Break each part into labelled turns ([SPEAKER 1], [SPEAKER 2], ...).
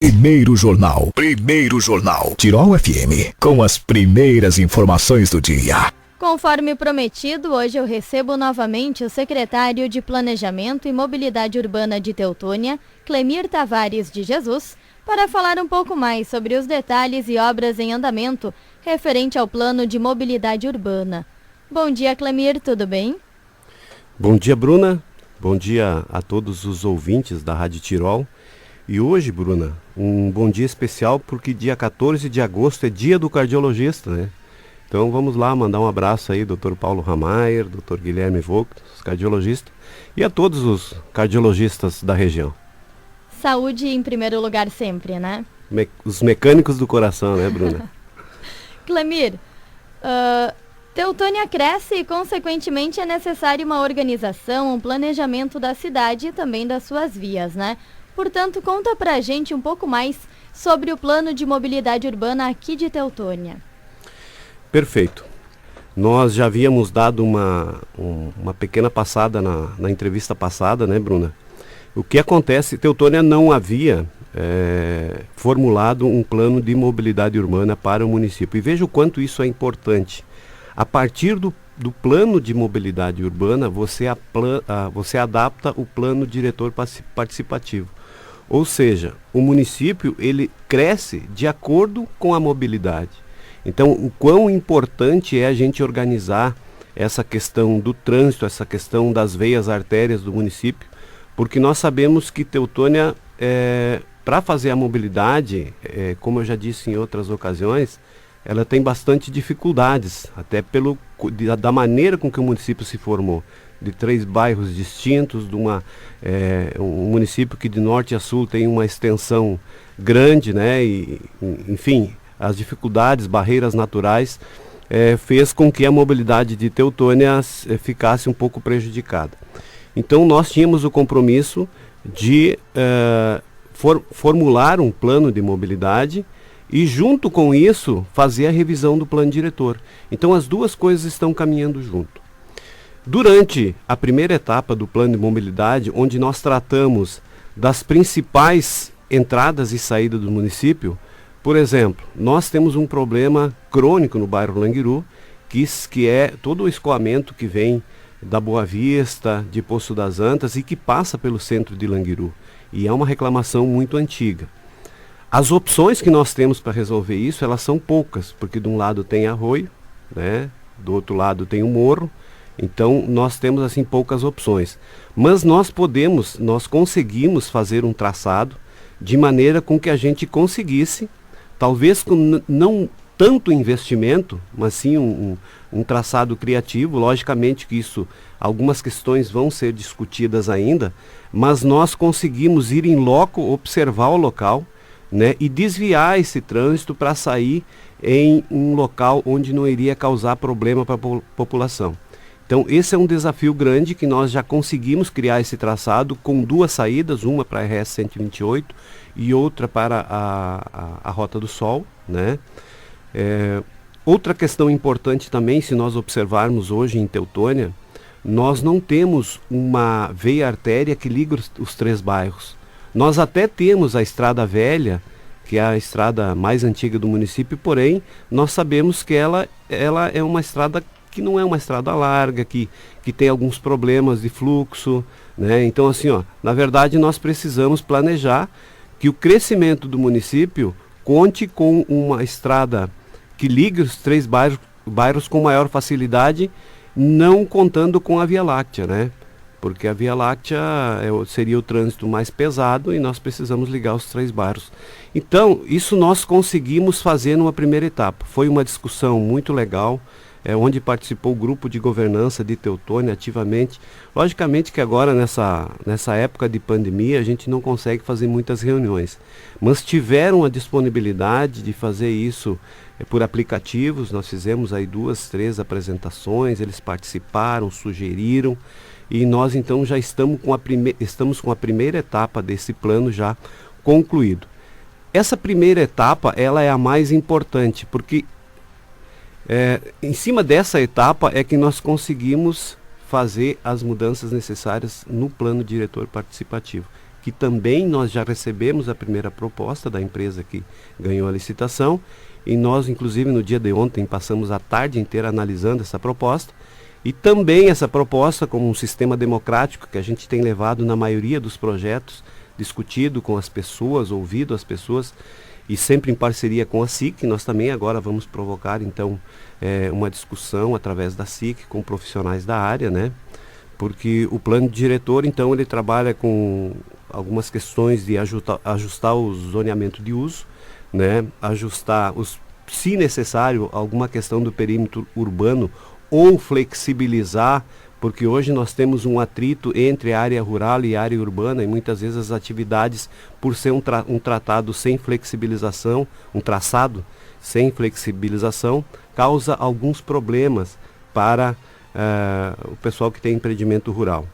[SPEAKER 1] Primeiro Jornal, Tirol FM, com as primeiras informações do dia.
[SPEAKER 2] Conforme prometido, hoje eu recebo novamente o secretário de Planejamento e Mobilidade Urbana de Teutônia, Clemir Tavares de Jesus, para falar um pouco mais sobre os detalhes e obras em andamento referente ao plano de mobilidade urbana. Bom dia, Clemir, tudo bem?
[SPEAKER 3] Bom dia, Bruna. Bom dia a todos os ouvintes da Rádio Tirol. E hoje, Bruna, um bom dia especial porque dia 14 de agosto é dia do cardiologista, né? Então vamos lá mandar um abraço aí, Dr. Paulo Ramayer, Dr. Guilherme Vogt, os cardiologistas, e a todos os cardiologistas da região.
[SPEAKER 2] Saúde em primeiro lugar sempre, né?
[SPEAKER 3] Os mecânicos do coração, né, Bruna?
[SPEAKER 2] Clemir, Teutônia cresce e, consequentemente, é necessário uma organização, um planejamento da cidade e também das suas vias, né? Portanto, conta pra gente um pouco mais sobre o plano de mobilidade urbana aqui de Teutônia.
[SPEAKER 3] Perfeito. Nós já havíamos dado uma pequena passada na entrevista passada, né, Bruna? O que acontece, Teutônia não havia formulado um plano de mobilidade urbana para o município. E veja o quanto isso é importante. A partir do plano de mobilidade urbana, você adapta o plano diretor participativo. Ou seja, o município ele cresce de acordo com a mobilidade. Então, o quão importante é a gente organizar essa questão do trânsito, essa questão das veias artérias do município, porque nós sabemos que Teutônia, para fazer a mobilidade, como eu já disse em outras ocasiões, ela tem bastante dificuldades, até da maneira com que o município se formou, de 3 bairros distintos, de um município que de norte a sul tem uma extensão grande, né? E, enfim, as dificuldades, barreiras naturais, fez com que a mobilidade de Teutônia ficasse um pouco prejudicada. Então nós tínhamos o compromisso de formular um plano de mobilidade e junto com isso fazer a revisão do plano diretor. Então as duas coisas estão caminhando junto. Durante a primeira etapa do plano de mobilidade, onde nós tratamos das principais entradas e saídas do município, por exemplo, nós temos um problema crônico no bairro Languiru, que é todo o escoamento que vem da Boa Vista, de Poço das Antas e que passa pelo centro de Languiru. E é uma reclamação muito antiga. As opções que nós temos para resolver isso, elas são poucas, porque de um lado tem arroio, né? Do outro lado tem o morro, então nós temos assim poucas opções. Mas nós conseguimos fazer um traçado de maneira com que a gente conseguisse, talvez com não tanto investimento, mas sim um traçado criativo. Logicamente que algumas questões vão ser discutidas ainda, mas nós conseguimos ir em loco, observar o local, né, e desviar esse trânsito para sair em um local onde não iria causar problema para a população. Então esse é um desafio grande que nós já conseguimos criar esse traçado com 2 saídas, uma para a RS 128 e outra para a Rota do Sol, né? Outra questão importante também, se nós observarmos hoje em Teutônia, nós não temos uma veia artéria que liga os 3 bairros. Nós até temos a Estrada Velha, que é a estrada mais antiga do município, porém, nós sabemos que ela é uma estrada que não é uma estrada larga, que tem alguns problemas de fluxo, né? Então, assim, na verdade, nós precisamos planejar que o crescimento do município conte com uma estrada que ligue os 3 bairros com maior facilidade, não contando com a Via Láctea, né? Porque a Via Láctea seria o trânsito mais pesado e nós precisamos ligar os 3 bairros. Então, isso nós conseguimos fazer numa primeira etapa. Foi uma discussão muito legal, onde participou o grupo de governança de Teutônia ativamente. Logicamente que agora, nessa época de pandemia, a gente não consegue fazer muitas reuniões, mas tiveram a disponibilidade de fazer isso por aplicativos. Nós fizemos aí 2, 3 apresentações, eles participaram, sugeriram, e nós então já estamos com a primeira etapa desse plano já concluído. Essa primeira etapa, ela é a mais importante, porque em cima dessa etapa é que nós conseguimos fazer as mudanças necessárias no plano diretor participativo. que também nós já recebemos a primeira proposta da empresa que ganhou a licitação, e nós, inclusive, no dia de ontem, passamos a tarde inteira analisando essa proposta, e também essa proposta como um sistema democrático que a gente tem levado na maioria dos projetos, discutido com as pessoas, ouvido as pessoas, e sempre em parceria com a SIC. Nós também agora vamos provocar, então, uma discussão através da SIC com profissionais da área, né? Porque o plano diretor, então, ele trabalha com algumas questões de ajustar o zoneamento de uso, né? Ajustar, se necessário, alguma questão do perímetro urbano, ou flexibilizar, porque hoje nós temos um atrito entre a área rural e a área urbana, e muitas vezes as atividades, por ser um tratado sem flexibilização, um traçado sem flexibilização, causa alguns problemas para o pessoal que tem empreendimento rural.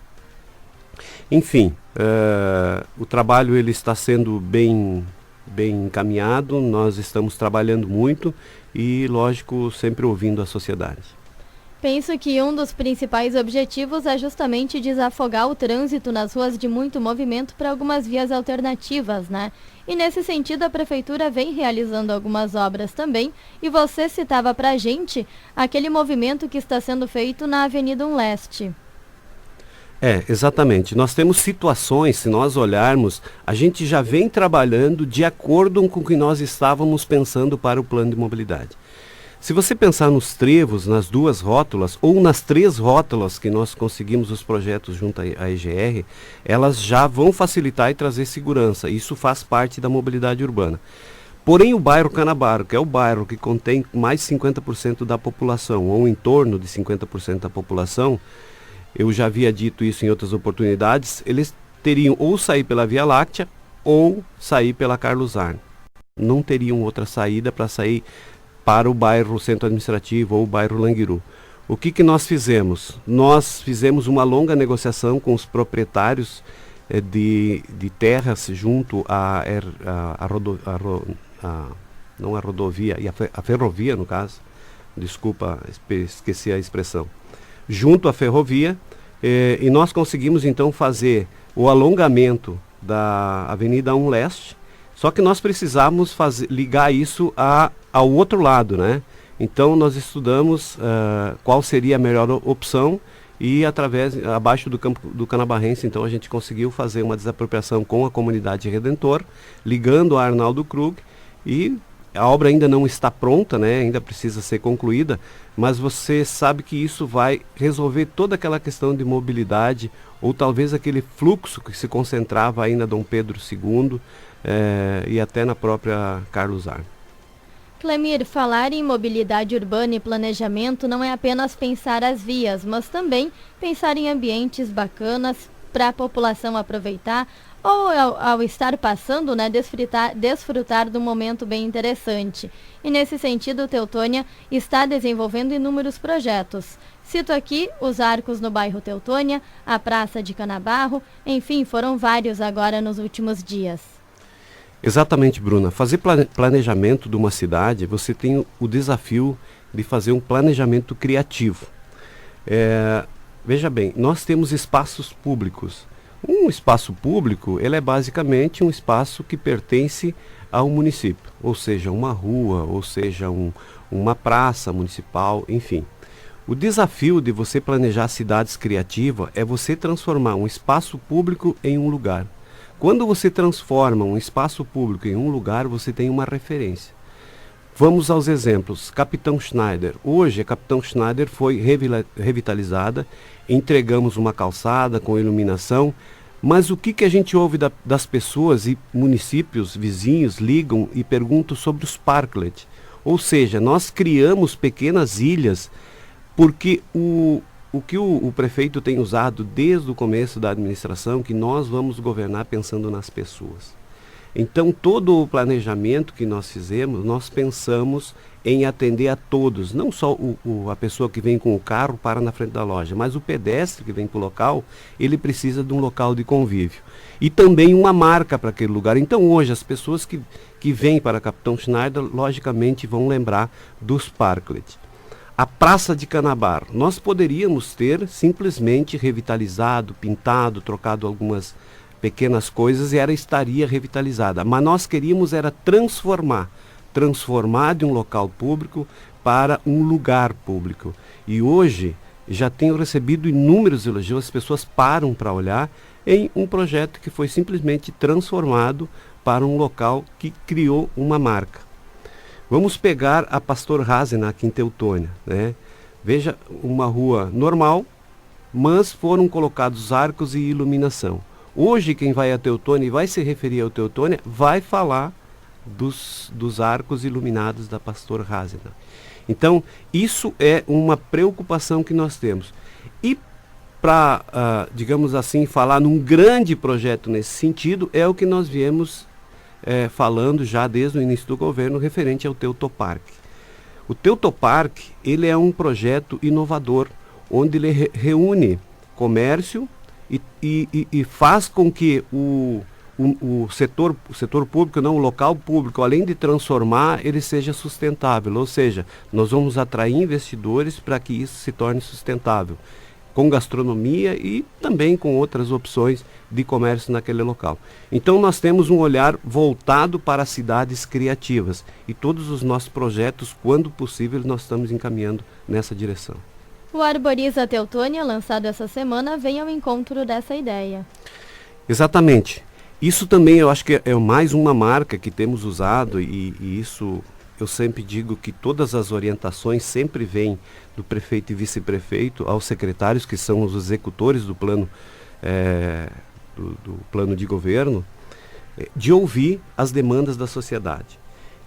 [SPEAKER 3] Enfim, o trabalho ele está sendo bem encaminhado, nós estamos trabalhando muito e, lógico, sempre ouvindo a sociedade.
[SPEAKER 2] Penso que um dos principais objetivos é justamente desafogar o trânsito nas ruas de muito movimento para algumas vias alternativas, né? E nesse sentido a Prefeitura vem realizando algumas obras também, e você citava para a gente aquele movimento que está sendo feito na Avenida 1 Leste.
[SPEAKER 3] Exatamente. Nós temos situações, se nós olharmos, a gente já vem trabalhando de acordo com o que nós estávamos pensando para o plano de mobilidade. Se você pensar nos trevos, nas duas rótulas, ou nas 3 rótulas que nós conseguimos os projetos junto à EGR, elas já vão facilitar e trazer segurança. Isso faz parte da mobilidade urbana. Porém, o bairro Canabaro, que é o bairro que contém mais 50% da população, ou em torno de 50% da população, eu já havia dito isso em outras oportunidades, eles teriam ou sair pela Via Láctea ou sair pela Carlos Arne. Não teriam outra saída para sair para o bairro Centro Administrativo ou o bairro Languiru. O que nós fizemos? Nós fizemos uma longa negociação com os proprietários de terras junto não a rodovia, a ferrovia no caso, desculpa, esqueci a expressão, junto à ferrovia, e nós conseguimos então fazer o alongamento da Avenida 1 Leste, só que nós precisávamos ligar isso ao outro lado, né? Então nós estudamos qual seria a melhor opção e abaixo do campo do Canabarrense, então a gente conseguiu fazer uma desapropriação com a comunidade Redentor, ligando a Arnaldo Krug, e a obra ainda não está pronta, né? Ainda precisa ser concluída, mas você sabe que isso vai resolver toda aquela questão de mobilidade, ou talvez aquele fluxo que se concentrava ainda Dom Pedro II e até na própria Carlos Arne.
[SPEAKER 2] Clemir, falar em mobilidade urbana e planejamento não é apenas pensar as vias, mas também pensar em ambientes bacanas para a população aproveitar, ou ao estar passando, né, desfrutar de um momento bem interessante. E nesse sentido, o Teutônia está desenvolvendo inúmeros projetos. Cito aqui os arcos no bairro Teutônia, a Praça de Canabarro, enfim, foram vários agora nos últimos dias.
[SPEAKER 3] Exatamente, Bruna. Fazer planejamento de uma cidade, você tem o desafio de fazer um planejamento criativo. Veja bem, nós temos espaços públicos. Um espaço público, ele é basicamente um espaço que pertence ao município, ou seja, uma rua, ou seja, uma praça municipal, enfim. O desafio de você planejar cidades criativas é você transformar um espaço público em um lugar. Quando você transforma um espaço público em um lugar, você tem uma referência. Vamos aos exemplos. Capitão Schneider. Hoje, a Capitão Schneider foi revitalizada, entregamos uma calçada com iluminação, mas o que a gente ouve das pessoas e municípios vizinhos ligam e perguntam sobre os parklets? Ou seja, nós criamos pequenas ilhas porque o que o prefeito tem usado desde o começo da administração, que nós vamos governar pensando nas pessoas. Então, todo o planejamento que nós fizemos, nós pensamos em atender a todos, não só a pessoa que vem com o carro para na frente da loja, mas o pedestre que vem para o local, ele precisa de um local de convívio. E também uma marca para aquele lugar. Então, hoje, as pessoas que vêm para Capitão Schneider, logicamente, vão lembrar dos parklets. A Praça de Canabarro, nós poderíamos ter simplesmente revitalizado, pintado, trocado algumas pequenas coisas e ela estaria revitalizada. Mas nós queríamos era transformar de um local público para um lugar público. E hoje já tenho recebido inúmeros elogios, as pessoas param para olhar em um projeto que foi simplesmente transformado para um local que criou uma marca. Vamos pegar a Pastor Hasener aqui em Teutônia, né? Veja, uma rua normal, mas foram colocados arcos e iluminação. Hoje quem vai a Teutônia e vai se referir ao Teutônia vai falar dos arcos iluminados da Pastor Hasener. Então, isso é uma preocupação que nós temos. E para, digamos assim, falar num grande projeto nesse sentido, é o que nós viemos falando já desde o início do governo, referente ao Teutoparque. O Teutoparque, ele é um projeto inovador, onde ele reúne comércio e faz com que o setor público, não, o local público, além de transformar, ele seja sustentável. Ou seja, nós vamos atrair investidores para que isso se torne sustentável, com gastronomia e também com outras opções de comércio naquele local. Então nós temos um olhar voltado para as cidades criativas e todos os nossos projetos, quando possível, nós estamos encaminhando nessa direção.
[SPEAKER 2] O Arboriza Teutônia, lançado essa semana, vem ao encontro dessa ideia.
[SPEAKER 3] Exatamente. Isso também eu acho que é mais uma marca que temos usado e isso eu sempre digo que todas as orientações sempre vêm do prefeito e vice-prefeito aos secretários, que são os executores do plano, do plano de governo, de ouvir as demandas da sociedade.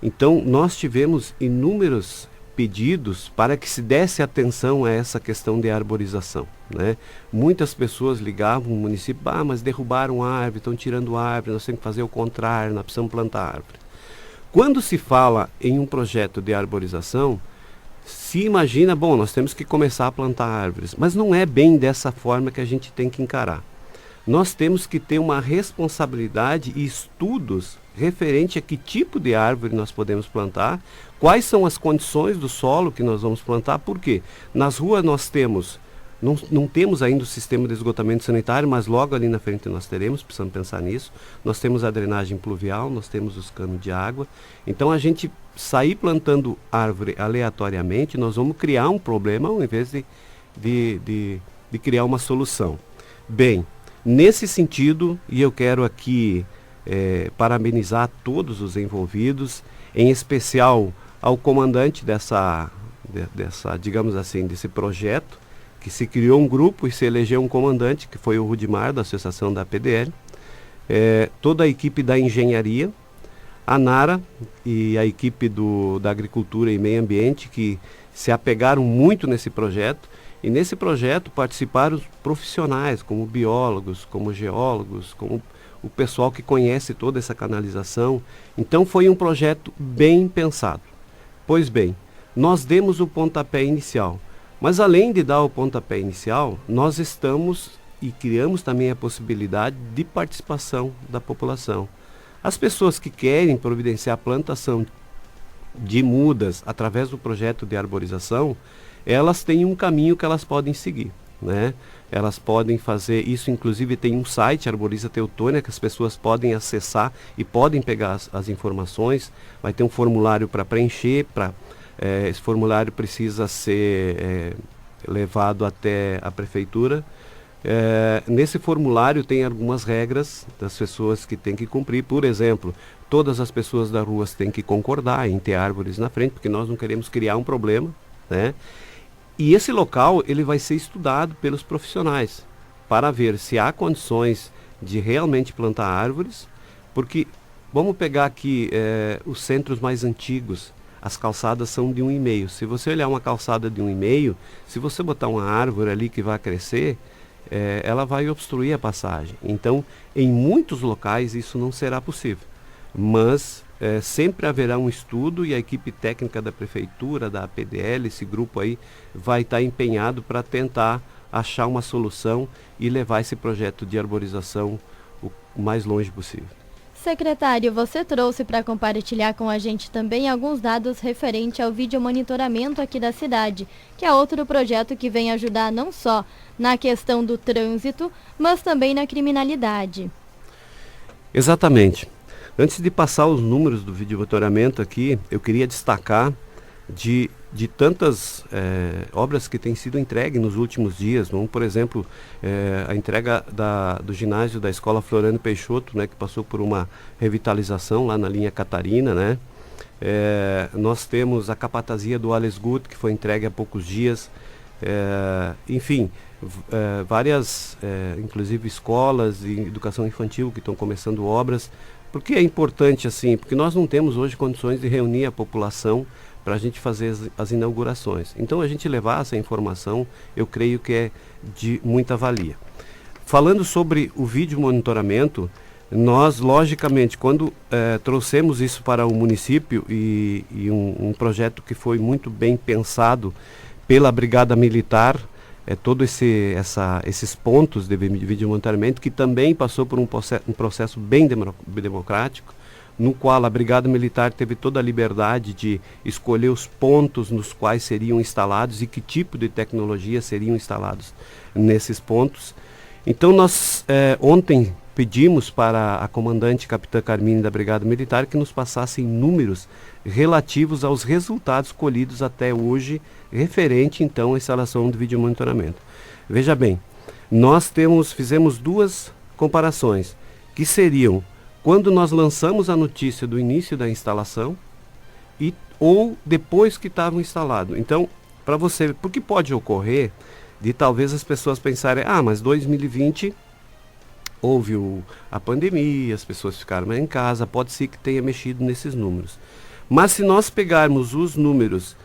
[SPEAKER 3] Então nós tivemos inúmeros pedidos para que se desse atenção a essa questão de arborização, né? Muitas pessoas ligavam no município, mas derrubaram árvore, estão tirando árvore, nós temos que fazer o contrário, nós precisamos plantar árvore. Quando se fala em um projeto de arborização, se imagina, nós temos que começar a plantar árvores, mas não é bem dessa forma que a gente tem que encarar. Nós temos que ter uma responsabilidade e estudos referente a que tipo de árvore nós podemos plantar, quais são as condições do solo que nós vamos plantar, porque nas ruas nós temos, não temos ainda o sistema de esgotamento sanitário, mas logo ali na frente nós teremos, precisamos pensar nisso. Nós temos a drenagem pluvial, nós temos os canos de água. Então a gente sair plantando árvore aleatoriamente, nós vamos criar um problema ao invés de criar uma solução. Bem, nesse sentido, e eu quero aqui parabenizar todos os envolvidos, em especial ao comandante dessa, digamos assim, desse projeto, que se criou um grupo e se elegeu um comandante, que foi o Rudimar, da associação da PDL, toda a equipe da engenharia, a Nara e a equipe da agricultura e meio ambiente, que se apegaram muito nesse projeto, e nesse projeto participaram profissionais, como biólogos, como geólogos, como o pessoal que conhece toda essa canalização. Então foi um projeto bem pensado. Pois bem, nós demos o pontapé inicial. Mas além de dar o pontapé inicial, nós estamos e criamos também a possibilidade de participação da população. As pessoas que querem providenciar a plantação de mudas através do projeto de arborização, elas têm um caminho que elas podem seguir, né? Elas podem fazer isso, inclusive tem um site, Arboriza Teutônia, que as pessoas podem acessar e podem pegar as informações. Vai ter um formulário para preencher, esse formulário precisa ser levado até a prefeitura. Nesse formulário tem algumas regras das pessoas que têm que cumprir. Por exemplo, todas as pessoas da rua têm que concordar em ter árvores na frente, porque nós não queremos criar um problema, né? E esse local ele vai ser estudado pelos profissionais para ver se há condições de realmente plantar árvores, porque vamos pegar aqui os centros mais antigos. As calçadas são de 1,5. Se você olhar uma calçada de 1,5, se você botar uma árvore ali que vai crescer, ela vai obstruir a passagem. Então, em muitos locais isso não será possível. Mas sempre haverá um estudo e a equipe técnica da prefeitura, da APDL, esse grupo aí, vai estar empenhado para tentar achar uma solução e levar esse projeto de arborização o mais longe possível.
[SPEAKER 2] Secretário, você trouxe para compartilhar com a gente também alguns dados referente ao vídeo monitoramento aqui da cidade, que é outro projeto que vem ajudar não só na questão do trânsito, mas também na criminalidade.
[SPEAKER 3] Exatamente. Antes de passar os números do vídeo monitoramento aqui, eu queria destacar de tantas obras que têm sido entregues nos últimos dias, como, por exemplo, a entrega do ginásio da Escola Floriano Peixoto, né, que passou por uma revitalização lá na linha Catarina, né? Nós temos a capatazia do Ales Gut, que foi entregue há poucos dias. Enfim, várias, inclusive escolas de educação infantil que estão começando obras. Por que é importante assim? Porque nós não temos hoje condições de reunir a população para a gente fazer as inaugurações. Então, a gente levar essa informação, eu creio que é de muita valia. Falando sobre o vídeo monitoramento, nós, logicamente, quando trouxemos isso para o município e um projeto que foi muito bem pensado pela Brigada Militar, todos esses pontos de vídeo monitoramento, que também passou por um processo bem democrático, no qual a Brigada Militar teve toda a liberdade de escolher os pontos nos quais seriam instalados e que tipo de tecnologia seriam instalados nesses pontos. Então nós ontem pedimos para a comandante Capitã Carmine da Brigada Militar que nos passassem números relativos aos resultados colhidos até hoje, referente então à instalação do vídeo monitoramento. Veja bem, nós fizemos duas comparações, que seriam quando nós lançamos a notícia do início da instalação ou depois que estava instalado. Então, para você, porque pode ocorrer de talvez as pessoas pensarem, mas 2020 houve a pandemia, as pessoas ficaram em casa, pode ser que tenha mexido nesses números. Mas se nós pegarmos os números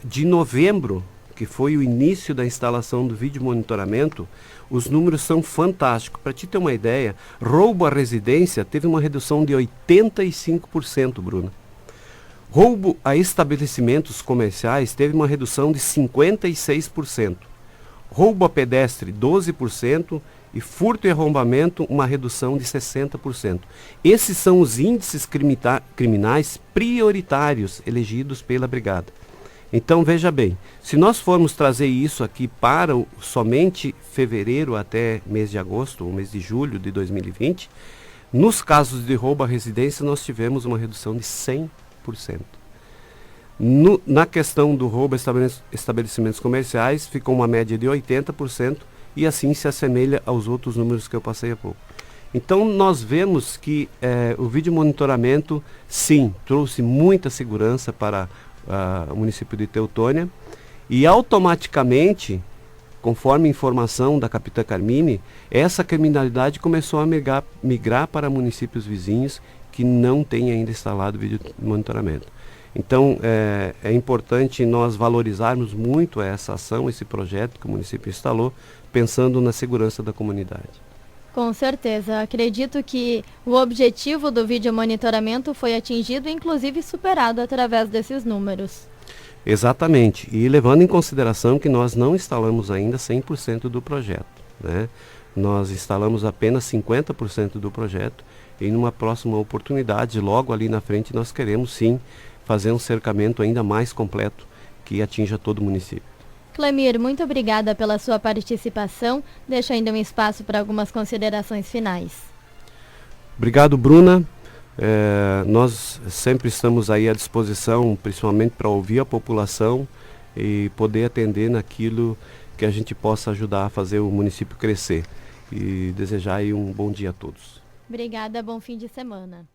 [SPEAKER 3] de novembro, que foi o início da instalação do vídeo monitoramento, os números são fantásticos. Para te ter uma ideia, roubo à residência teve uma redução de 85%, Bruna. Roubo a estabelecimentos comerciais teve uma redução de 56%. Roubo a pedestre, 12%. E furto e arrombamento, uma redução de 60%. Esses são os índices criminais prioritários elegidos pela Brigada. Então, veja bem, se nós formos trazer isso aqui para somente fevereiro até mês de agosto, ou mês de julho de 2020, nos casos de roubo à residência, nós tivemos uma redução de 100%. Na questão do roubo a estabelecimentos comerciais, ficou uma média de 80%, e assim se assemelha aos outros números que eu passei há pouco. Então nós vemos que o vídeo monitoramento, sim, trouxe muita segurança para o município de Teutônia e automaticamente, conforme informação da Capitã Carmine, essa criminalidade começou a migrar para municípios vizinhos que não têm ainda instalado vídeo monitoramento. Então é importante nós valorizarmos muito essa ação, esse projeto que o município instalou, pensando na segurança da comunidade.
[SPEAKER 2] Com certeza. Acredito que o objetivo do vídeo monitoramento foi atingido e inclusive superado através desses números.
[SPEAKER 3] Exatamente. E levando em consideração que nós não instalamos ainda 100% do projeto, né? Nós instalamos apenas 50% do projeto e numa próxima oportunidade, logo ali na frente, nós queremos sim fazer um cercamento ainda mais completo que atinja todo o município.
[SPEAKER 2] Clemir, muito obrigada pela sua participação. Deixo ainda um espaço para algumas considerações finais.
[SPEAKER 3] Obrigado, Bruna. Nós sempre estamos aí à disposição, principalmente para ouvir a população e poder atender naquilo que a gente possa ajudar a fazer o município crescer. E desejar aí um bom dia a todos.
[SPEAKER 2] Obrigada, bom fim de semana.